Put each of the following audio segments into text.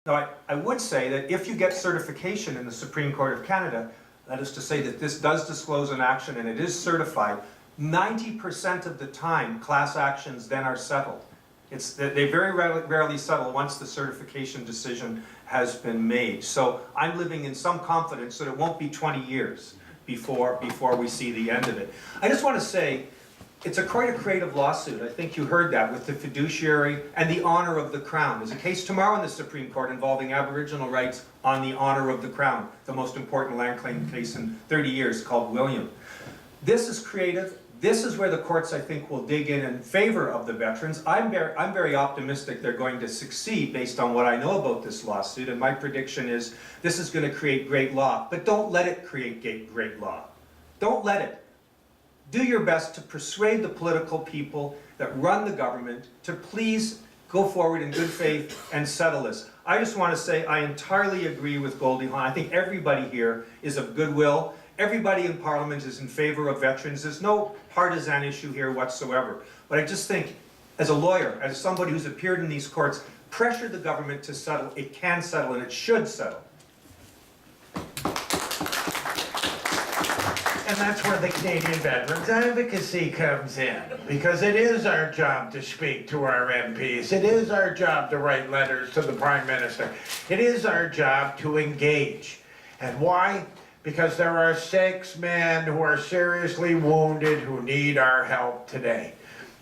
Now, I would say that if you get certification in the Supreme Court of Canada, that is to say that this does disclose an action and it is certified, 90% of the time, class actions then are settled. They very rarely settle once the certification decision has been made. So I'm living in some confidence that it won't be 20 years before we see the end of it. I just want to say, it's quite a creative lawsuit. I think you heard that with the fiduciary and the honor of the Crown. There's a case tomorrow in the Supreme Court involving Aboriginal rights on the honor of the Crown, the most important land claim case in 30 years, called William. This is creative. This is where the courts, I think, will dig in favor of the veterans. I'm very optimistic they're going to succeed based on what I know about this lawsuit, and my prediction is this is going to create great law. But don't let it create great law. Don't let it. Do your best to persuade the political people that run the government to please go forward in good faith and settle this. I just want to say I entirely agree with Goldie Hawn. I think everybody here is of goodwill. Everybody in Parliament is in favor of veterans. There's no partisan issue here whatsoever. But I just think, as a lawyer, as somebody who's appeared in these courts, pressure the government to settle. It can settle and it should settle. And that's where the Canadian Veterans Advocacy comes in, because it is our job to speak to our MPs. It is our job to write letters to the Prime Minister. It is our job to engage. And why? Because there are 6 men who are seriously wounded who need our help today.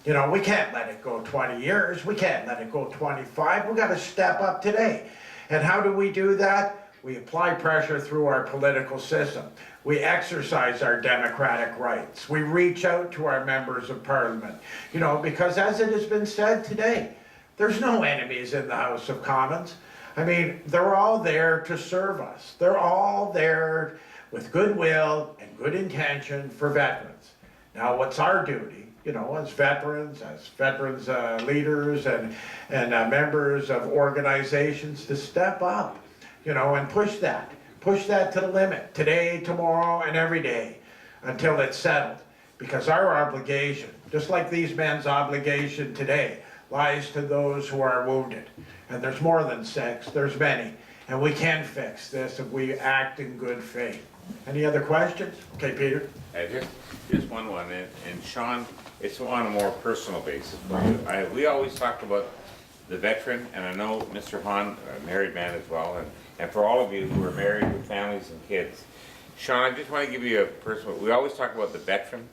You know, we can't let it go 20 years. We can't let it go 25. We've got to step up today. And how do we do that? We apply pressure through our political system. We exercise our democratic rights. We reach out to our members of Parliament. You know, because as it has been said today, there's no enemies in the House of Commons. I mean, they're all there to serve us. They're all there with goodwill and good intention for veterans. Now, what's our duty, you know, as veterans leaders and members of organizations, to step up, you know, and push that to the limit, today, tomorrow, and every day, until it's settled. Because our obligation, just like these men's obligation today, lies to those who are wounded. And there's more than 6, there's many. And we can fix this if we act in good faith. Any other questions? Okay, Peter? Just one, and Sean, it's on a more personal basis for you. We always talk about the veteran, and I know Mr. Hahn, a married man as well, and for all of you who are married with families and kids, Sean, I just want to give you a personal, we always talk about the veteran,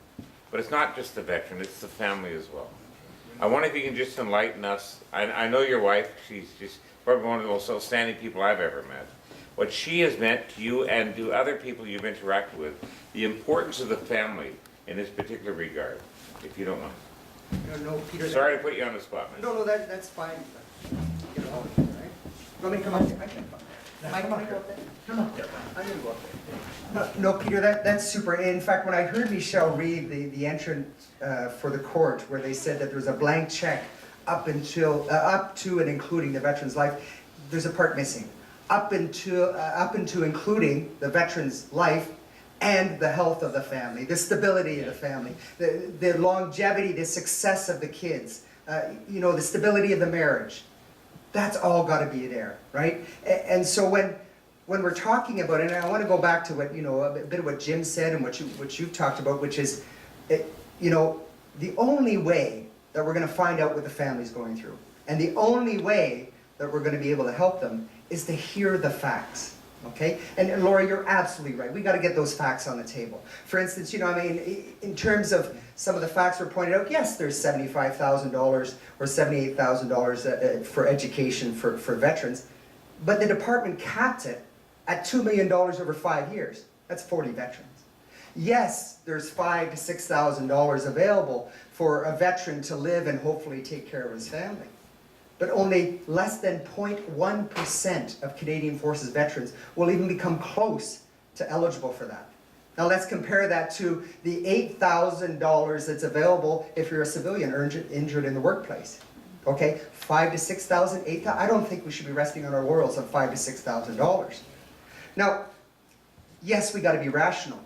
but it's not just the veteran, it's the family as well. I wonder if you can just enlighten us. I know your wife, she's just probably one of the most outstanding people I've ever met. What she has meant to you and to other people you've interacted with, the importance of the family in this particular regard, if you don't mind. No, Peter. Sorry to put you on the spot, man. No, that's fine. Get it all, right? You want me to come up there? I can come there. Mike, want to go up there? Come up there. I'm gonna go up there. No, Peter, that's super. In fact, when I heard Michelle read the entrance for the court, where they said that there was a blank check up to and including the veteran's life, there's a part missing. Up into including the veteran's life and the health of the family, the stability of the family, the longevity, the success of the kids, you know, the stability of the marriage. That's all got to be there, right? And so when we're talking about it, and I want to go back to what, you know, a bit of what Jim said and what you've talked about, which is, you know, the only way that we're going to find out what the family's going through, and the only way that we're going to be able to help them is to hear the facts. Okay? And Laura, you're absolutely right. We got to get those facts on the table. For instance, you know, I mean, in terms of some of the facts were pointed out, yes, there's $75,000 or $78,000 for education for veterans, but the department capped it at $2 million over 5 years. That's 40 veterans. Yes, there's $5,000 to $6,000 available for a veteran to live and hopefully take care of his family. But only less than 0.1% of Canadian Forces veterans will even become close to eligible for that. Now let's compare that to the $8,000 that's available if you're a civilian injured in the workplace. Okay, $5,000 to $6,000, $8,000. I don't think we should be resting on our laurels on $5,000 to $6,000. Now, yes, we got to be rational,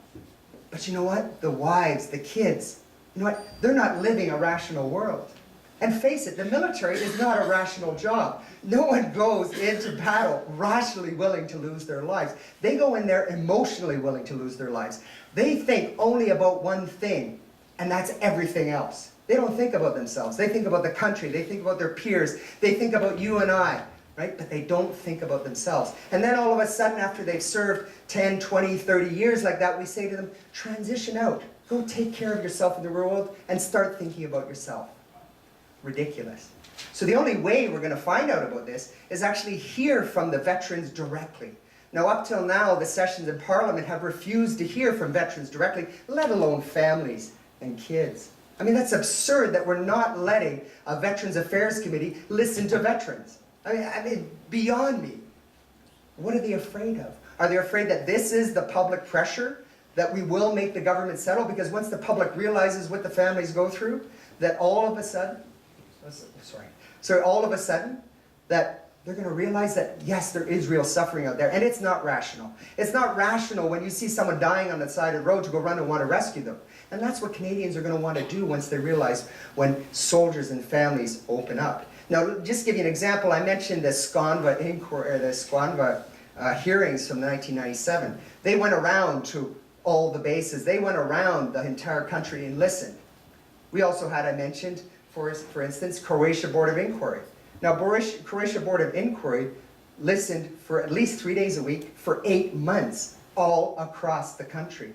but you know what? The wives, the kids, you know what? They're not living a rational world. And face it, the military is not a rational job. No one goes into battle rationally willing to lose their lives. They go in there emotionally willing to lose their lives. They think only about one thing, and that's everything else. They don't think about themselves. They think about the country. They think about their peers. They think about you and I, right? But they don't think about themselves. And then all of a sudden, after they've served 10, 20, 30 years like that, we say to them, transition out. Go take care of yourself in the real world and start thinking about yourself. Ridiculous. So the only way we're going to find out about this is actually hear from the veterans directly. Now, up till now, the sessions in Parliament have refused to hear from veterans directly, let alone families and kids. I mean, that's absurd that we're not letting a Veterans Affairs Committee listen to veterans. I mean, beyond me. What are they afraid of? Are they afraid that this is the public pressure, that we will make the government settle? Because once the public realizes what the families go through, that all of a sudden, all of a sudden, that they're going to realize that, yes, there is real suffering out there, and it's not rational. It's not rational when you see someone dying on the side of the road to go run and want to rescue them. And that's what Canadians are going to want to do once they realize when soldiers and families open up. Now, just to give you an example, I mentioned the SCONVA inquiry, the SCONVA hearings from 1997. They went around to all the bases. They went around the entire country and listened. We also had, I mentioned, for instance, Croatia Board of Inquiry. Now, Croatia Board of Inquiry listened for at least 3 days a week for 8 months, all across the country.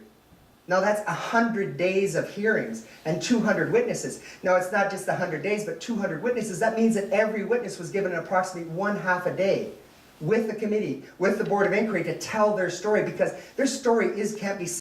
Now, that's 100 days of hearings and 200 witnesses. Now, it's not just 100 days, but 200 witnesses. That means that every witness was given approximately 1/2 a day with the committee, with the Board of Inquiry to tell their story, because their story can't be